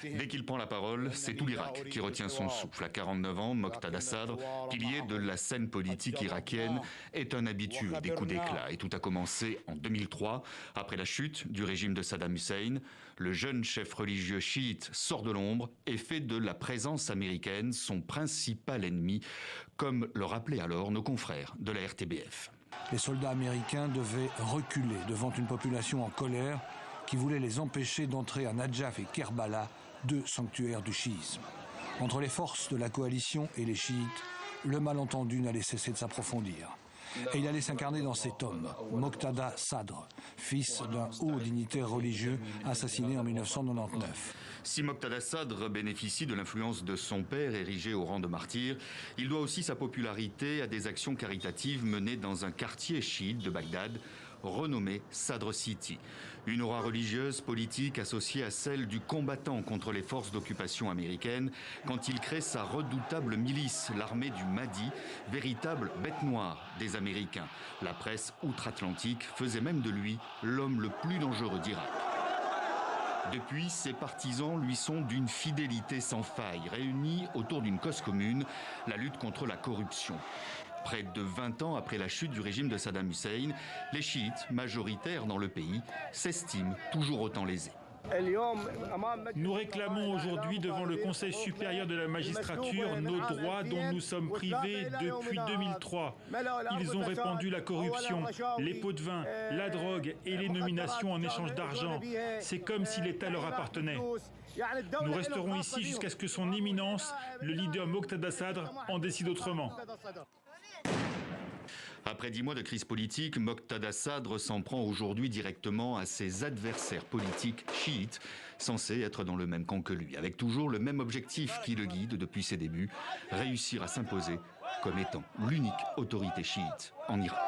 Dès qu'il prend la parole, c'est tout l'Irak qui retient son souffle. À 49 ans, Moqtada Sadr, pilier de la scène politique irakienne, est un habitué des coups d'éclat. Et tout a commencé en 2003, après la chute du régime de Saddam Hussein. Le jeune chef religieux chiite sort de l'ombre et fait de la présence américaine son principal ennemi, comme le rappelaient alors nos confrères de la RTBF. Les soldats américains devaient reculer devant une population en colère qui voulait les empêcher d'entrer à Nadjaf et Kerbala, deux sanctuaires du chiisme. Entre les forces de la coalition et les chiites, le malentendu n'allait cesser de s'approfondir. Et il allait s'incarner dans cet homme, Moqtada Sadr, fils d'un haut dignitaire religieux assassiné en 1999. Si Moqtada Sadr bénéficie de l'influence de son père érigé au rang de martyr, il doit aussi sa popularité à des actions caritatives menées dans un quartier chiite de Bagdad, renommé Sadr City. Une aura religieuse, politique associée à celle du combattant contre les forces d'occupation américaines quand il crée sa redoutable milice, l'armée du Mahdi, véritable bête noire des Américains. La presse outre-Atlantique faisait même de lui l'homme le plus dangereux d'Irak. Depuis, ses partisans lui sont d'une fidélité sans faille, réunis autour d'une cause commune, la lutte contre la corruption. Près de 20 ans après la chute du régime de Saddam Hussein, les chiites, majoritaires dans le pays, s'estiment toujours autant lésés. Nous réclamons aujourd'hui devant le Conseil supérieur de la magistrature nos droits dont nous sommes privés depuis 2003. Ils ont répandu la corruption, les pots de vin, la drogue et les nominations en échange d'argent. C'est comme si l'État leur appartenait. Nous resterons ici jusqu'à ce que son éminence, le leader Moqtada Sadr, en décide autrement. Après 10 mois de crise politique, Moqtada Sadr s'en prend aujourd'hui directement à ses adversaires politiques chiites, censés être dans le même camp que lui, avec toujours le même objectif qui le guide depuis ses débuts, réussir à s'imposer comme étant l'unique autorité chiite en Irak.